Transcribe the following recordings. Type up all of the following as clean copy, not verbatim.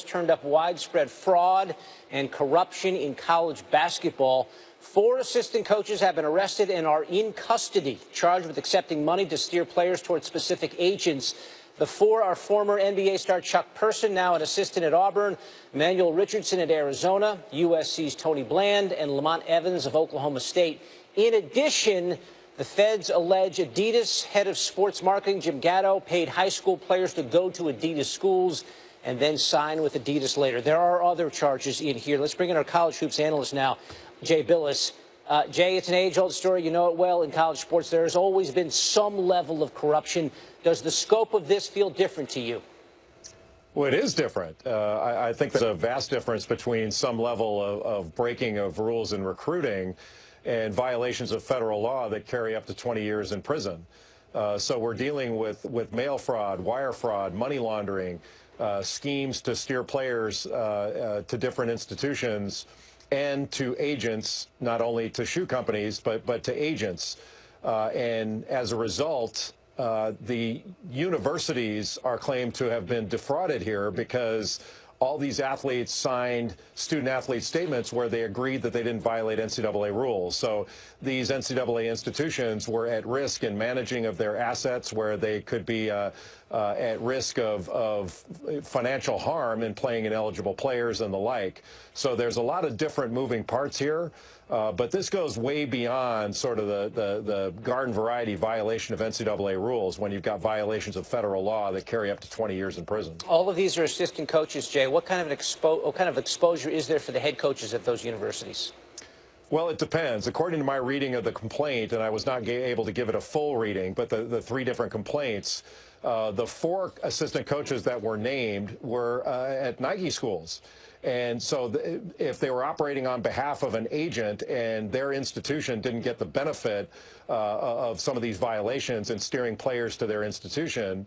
turned up widespread fraud and corruption in college basketball. 4 assistant coaches have been arrested and are in custody, charged with accepting money to steer players towards specific agents. The 4 are former NBA star Chuck Person, now an assistant at Auburn, Emmanuel Richardson at Arizona, USC's Tony Bland, and Lamont Evans of Oklahoma State. In addition, the feds allege Adidas head of sports marketing Jim Gatto paid high school players to go to Adidas schools and then sign with Adidas later. There are other charges in here. Let's bring in our college hoops analyst now, Jay Billis. Jay, it's an age-old story. You know it well in college sports. There has always been some level of corruption. Does the scope of this feel different to you? Well, it is different. I think there's a vast difference between some level of breaking of rules in recruiting and violations of federal law that carry up to 20 years in prison. So we're dealing with mail fraud, wire fraud, money laundering, schemes to steer players to different institutions and to agents, not only to shoe companies, but to agents. And as a result, the universities are claimed to have been defrauded here because all these athletes signed student-athlete statements where they agreed that they didn't violate NCAA rules. So these NCAA institutions were at risk in managing of their assets, where they could be at risk of financial harm in playing ineligible players and the like. So there's a lot of different moving parts here. But this goes way beyond sort of the garden variety violation of NCAA rules when you've got violations of federal law that carry up to 20 years in prison. All of these are assistant coaches, Jay. What kind of exposure is there for the head coaches at those universities? Well, it depends. According to my reading of the complaint, and I was not able to give it a full reading, but the 3 different complaints, the 4 assistant coaches that were named were at Nike schools. And so if they were operating on behalf of an agent and their institution didn't get the benefit of some of these violations and steering players to their institution,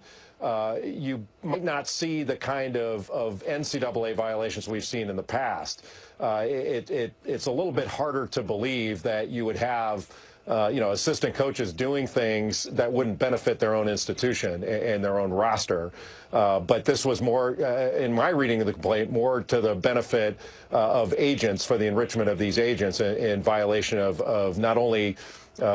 you might not see the kind of NCAA violations we've seen in the past. It's a little bit harder to believe that you would have assistant coaches doing things that wouldn't benefit their own institution and their own roster. But this was more, in my reading of the complaint, more to the benefit of agents, for the enrichment of these agents in violation of not only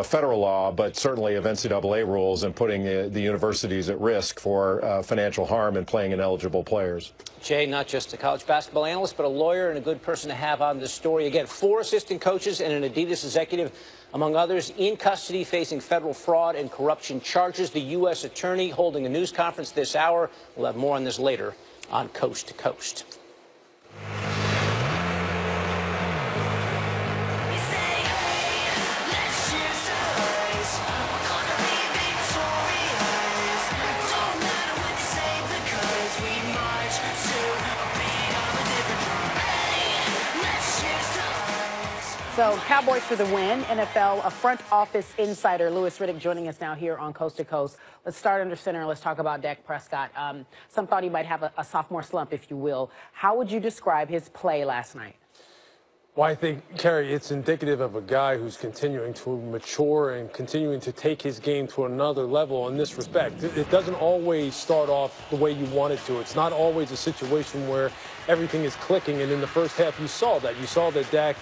federal law, but certainly of NCAA rules, and putting the universities at risk for financial harm and playing ineligible players. Jay, not just a college basketball analyst, but a lawyer and a good person to have on this story. Again, 4 assistant coaches and an Adidas executive, among others, in custody facing federal fraud and corruption charges. The U.S. attorney holding a news conference this hour. We'll have more on this later on Coast to Coast. So, Cowboys for the win. NFL, a front office insider, Louis Riddick, joining us now here on Coast to Coast. Let's start under center. Let's talk about Dak Prescott. Some thought he might have a sophomore slump, if you will. How would you describe his play last night? Well, I think, Carrie, it's indicative of a guy who's continuing to mature and continuing to take his game to another level in this respect. It doesn't always start off the way you want it to. It's not always a situation where everything is clicking, and in the first half you saw that. You saw that Dak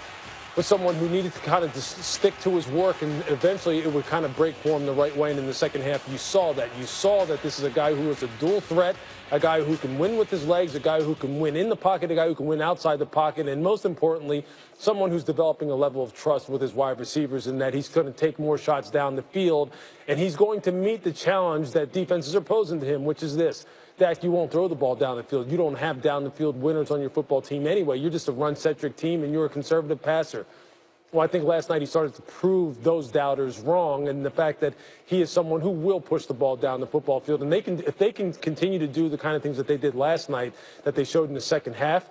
was someone who needed to kind of just stick to his work, and eventually it would kind of break for him the right way. And in the second half, you saw that. You saw that this is a guy who is a dual threat, a guy who can win with his legs, a guy who can win in the pocket, a guy who can win outside the pocket, and most importantly, someone who's developing a level of trust with his wide receivers, in that he's going to take more shots down the field, and he's going to meet the challenge that defenses are posing to him, which is this. Dak, you won't throw the ball down the field. You don't have down-the-field winners on your football team anyway. You're just a run-centric team, and you're a conservative passer. Well, I think last night he started to prove those doubters wrong, and the fact that he is someone who will push the ball down the football field. And if they can continue to do the kind of things that they did last night, that they showed in the second half,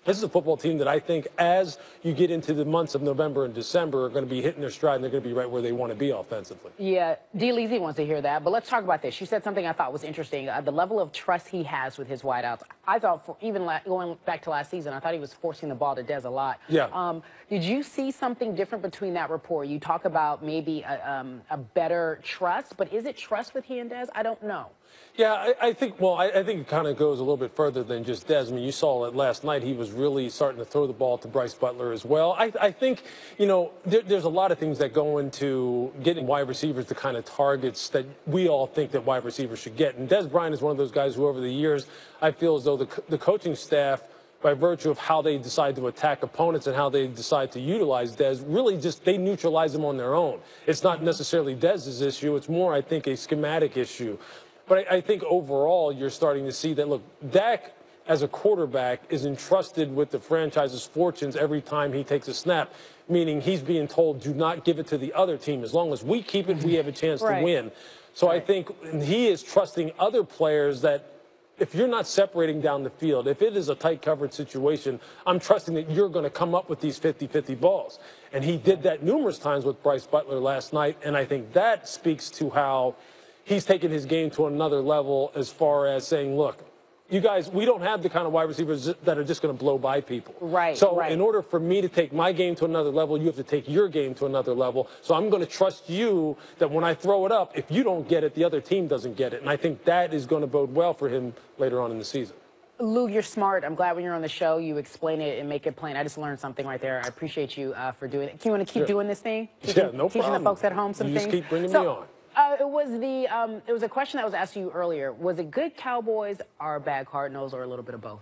this is a football team that I think, as you get into the months of November and December, are going to be hitting their stride, and they're going to be right where they want to be offensively. Yeah, D. Leasy wants to hear that, but let's talk about this. You said something I thought was interesting, the level of trust he has with his wideouts. I thought, going back to last season, I thought he was forcing the ball to Dez a lot. Yeah. Did you see something different between that report? You talk about maybe a better trust, but is it trust with he and Dez? I don't know. Yeah, I think, well, I think it kind of goes a little bit further than just Dez. I mean, you saw it last night. He was really starting to throw the ball to Bryce Butler as well. I think, you know, there's a lot of things that go into getting wide receivers the kind of targets that we all think that wide receivers should get. And Dez Bryant is one of those guys who over the years, I feel as though the coaching staff, by virtue of how they decide to attack opponents and how they decide to utilize Dez, really just they neutralize him on their own. It's not necessarily Dez's issue. It's more, I think, a schematic issue. But I think overall you're starting to see that, look, Dak as a quarterback is entrusted with the franchise's fortunes every time he takes a snap, meaning he's being told, do not give it to the other team. As long as we keep it, we have a chance to win. So I think he is trusting other players that if you're not separating down the field, if it is a tight coverage situation, I'm trusting that you're going to come up with these 50-50 balls. And he did that numerous times with Bryce Butler last night, and I think that speaks to how he's taken his game to another level as far as saying, look, you guys, we don't have the kind of wide receivers that are just going to blow by people. So in order for me to take my game to another level, you have to take your game to another level. So I'm going to trust you that when I throw it up, if you don't get it, the other team doesn't get it. And I think that is going to bode well for him later on in the season. Lou, you're smart. I'm glad when you're on the show, you explain it and make it plain. I just learned something right there. I appreciate you for doing it. Do you want to keep doing this thing? Yeah, no problem. Teaching the folks at home some things? You just keep bringing me on. It was a question that was asked to you earlier. Was it good Cowboys or bad Cardinals or a little bit of both?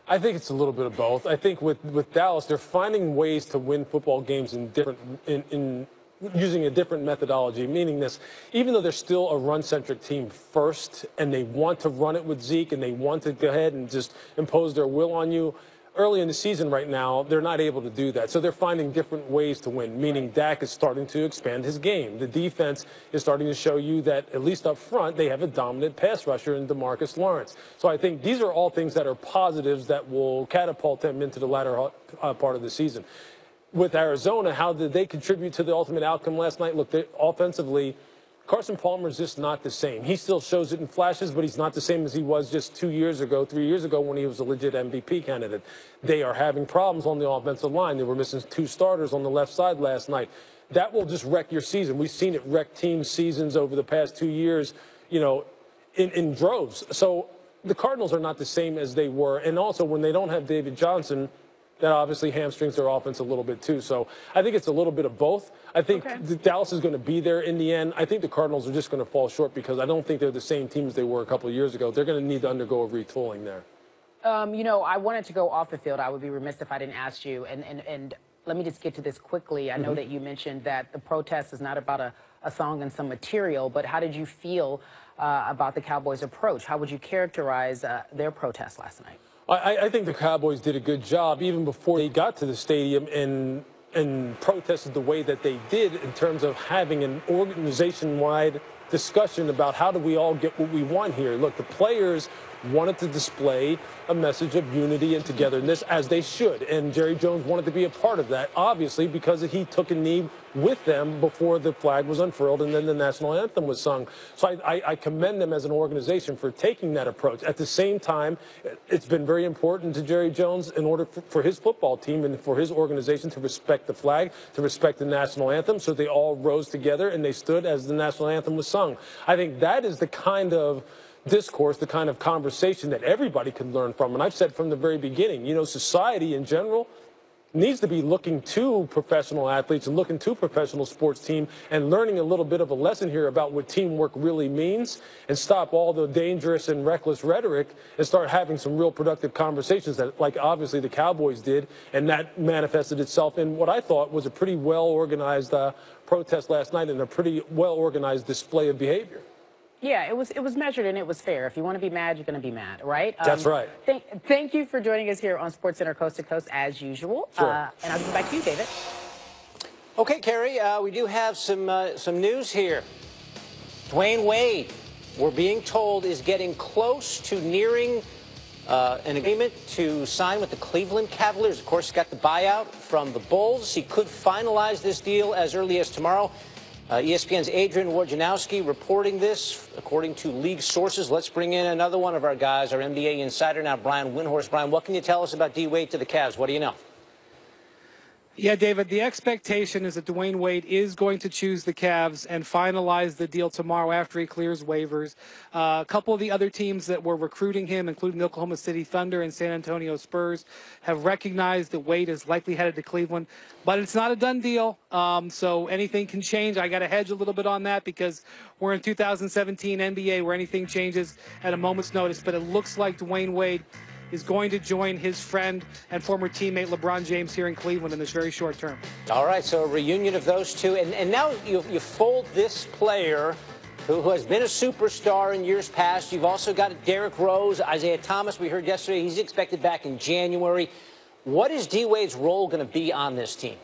I think it's a little bit of both. I think with Dallas, they're finding ways to win football games in using a different methodology, meaning this, even though they're still a run-centric team first and they want to run it with Zeke and they want to go ahead and just impose their will on you, early in the season right now, they're not able to do that. So they're finding different ways to win, meaning Dak is starting to expand his game. The defense is starting to show you that, at least up front, they have a dominant pass rusher in DeMarcus Lawrence. So I think these are all things that are positives that will catapult them into the latter part of the season. With Arizona, how did they contribute to the ultimate outcome last night? Look, offensively, Carson Palmer is just not the same. He still shows it in flashes, but he's not the same as he was just 2 years ago, 3 years ago when he was a legit MVP candidate. They are having problems on the offensive line. They were missing 2 starters on the left side last night. That will just wreck your season. We've seen it wreck team seasons over the past 2 years, you know, in droves. So the Cardinals are not the same as they were. And also when they don't have David Johnson, that obviously hamstrings their offense a little bit too. So I think it's a little bit of both. I think Dallas is going to be there in the end. I think the Cardinals are just going to fall short because I don't think they're the same team as they were a couple of years ago. They're going to need to undergo a retooling there. You know, I wanted to go off the field. I would be remiss if I didn't ask you. And let me just get to this quickly. I know that you mentioned that the protest is not about a song and some material, but how did you feel about the Cowboys' approach? How would you characterize their protest last night? I think the Cowboys did a good job even before they got to the stadium and protested the way that they did in terms of having an organization-wide discussion about how do we all get what we want here. Look, the players wanted to display a message of unity and togetherness, as they should. And Jerry Jones wanted to be a part of that, obviously, because he took a knee with them before the flag was unfurled and then the national anthem was sung. So I commend them as an organization for taking that approach. At the same time, it's been very important to Jerry Jones in order for his football team and for his organization to respect the flag, to respect the national anthem. So they all rose together and they stood as the national anthem was sung. I think that is the kind of discourse, the kind of conversation that everybody can learn from. And I've said from the very beginning, you know, society in general needs to be looking to professional athletes and looking to professional sports team and learning a little bit of a lesson here about what teamwork really means and stop all the dangerous and reckless rhetoric and start having some real productive conversations that, like obviously the Cowboys did, and that manifested itself in what I thought was a pretty well-organized protest last night and a pretty well-organized display of behavior. Yeah, it was measured and it was fair. If you want to be mad, you're going to be mad, right? That's right. Thank you for joining us here on SportsCenter Coast to Coast as usual. Sure. And I'll give it back to you, David. Okay, Kerry, we do have some news here. Dwayne Wade, we're being told, is getting close to nearing an agreement to sign with the Cleveland Cavaliers. Of course, he got the buyout from the Bulls. He could finalize this deal as early as tomorrow. ESPN's Adrian Wojnarowski reporting this, according to league sources. Let's bring in another one of our guys, our NBA insider now, Brian Windhorst. Brian, what can you tell us about D. Wade to the Cavs? What do you know? Yeah, David, the expectation is that Dwayne Wade is going to choose the Cavs and finalize the deal tomorrow after he clears waivers. A couple of the other teams that were recruiting him, including the Oklahoma City Thunder and San Antonio Spurs, have recognized that Wade is likely headed to Cleveland. But it's not a done deal, so anything can change. I got to hedge a little bit on that because we're in 2017 NBA where anything changes at a moment's notice. But it looks like Dwayne Wade is going to join his friend and former teammate LeBron James here in Cleveland in this very short term. All right, so a reunion of those two. And now you fold this player who has been a superstar in years past. You've also got Derrick Rose, Isaiah Thomas. We heard yesterday he's expected back in January. What is D. Wade's role going to be on this team?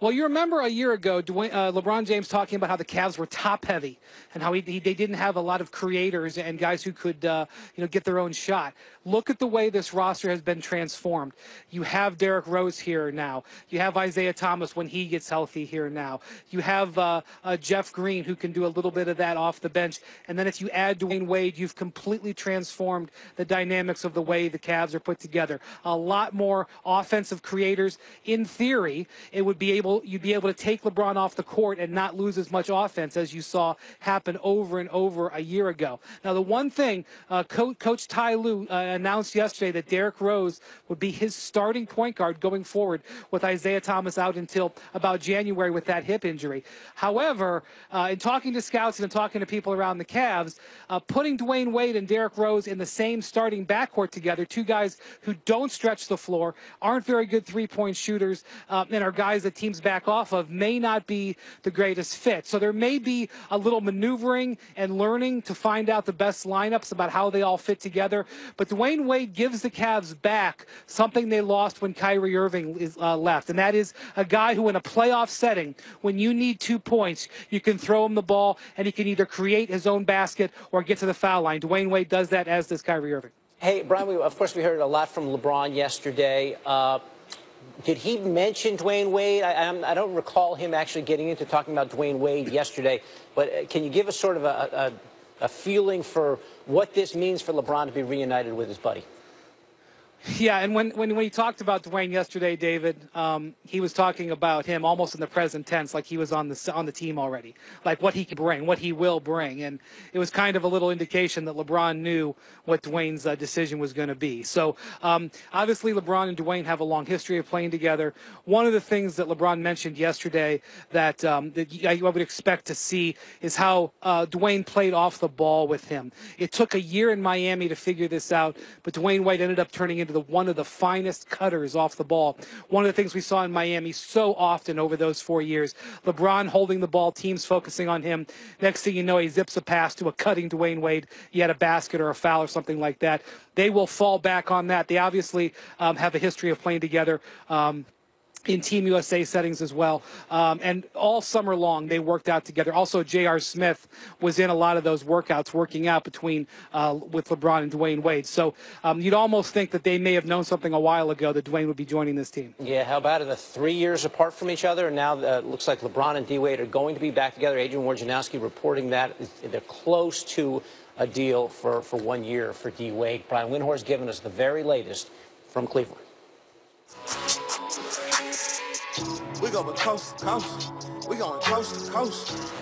Well, you remember a year ago, LeBron James talking about how the Cavs were top-heavy and how they didn't have a lot of creators and guys who could, get their own shot. Look at the way this roster has been transformed. You have Derrick Rose here now. You have Isaiah Thomas when he gets healthy here now. You have Jeff Green who can do a little bit of that off the bench. And then if you add Dwayne Wade, you've completely transformed the dynamics of the way the Cavs are put together. A lot more offensive creators. In theory, you'd be able to take LeBron off the court and not lose as much offense as you saw happen over and over a year ago. Now, the one thing, Coach Ty Lue announced yesterday that Derrick Rose would be his starting point guard going forward with Isaiah Thomas out until about January with that hip injury. However, in talking to scouts and talking to people around the Cavs, putting Dwayne Wade and Derrick Rose in the same starting backcourt together, two guys who don't stretch the floor, aren't very good three-point shooters, and are guys that teams back off of, may not be the greatest fit. So there may be a little maneuvering and learning to find out the best lineups about how they all fit together. But Dwayne Wade gives the Cavs back something they lost when Kyrie Irving left, and that is a guy who in a playoff setting, when you need 2 points, you can throw him the ball and he can either create his own basket or get to the foul line. Dwayne Wade does that, as does Kyrie Irving. Hey, Brian, of course we heard a lot from LeBron yesterday. Did he mention Dwayne Wade? I don't recall him actually getting into talking about Dwayne Wade yesterday, but can you give us sort of a feeling for what this means for LeBron to be reunited with his buddy? Yeah, and when he talked about Dwayne yesterday, David, he was talking about him almost in the present tense, like he was on the team already, like what he could bring, what he will bring, and it was kind of a little indication that LeBron knew what Dwayne's decision was going to be. So obviously, LeBron and Dwayne have a long history of playing together. One of the things that LeBron mentioned yesterday that I would expect to see is how Dwayne played off the ball with him. It took a year in Miami to figure this out, but Dwayne Wade ended up turning into one of the finest cutters off the ball. One of the things we saw in Miami so often over those 4 years, LeBron holding the ball, teams focusing on him. Next thing you know, he zips a pass to a cutting Dwayne Wade. He had a basket or a foul or something like that. They will fall back on that. They obviously have a history of playing together. In Team USA settings as well. And all summer long, they worked out together. Also, J.R. Smith was in a lot of those workouts, working out between with LeBron and Dwayne Wade. So you'd almost think that they may have known something a while ago that Dwayne would be joining this team. Yeah, how about it? The 3 years apart from each other, and now it looks like LeBron and D. Wade are going to be back together. Adrian Wojnarowski reporting that they're close to a deal for 1 year for D. Wade. Brian Windhorst giving us the very latest from Cleveland. We going coast to coast. We going coast to coast.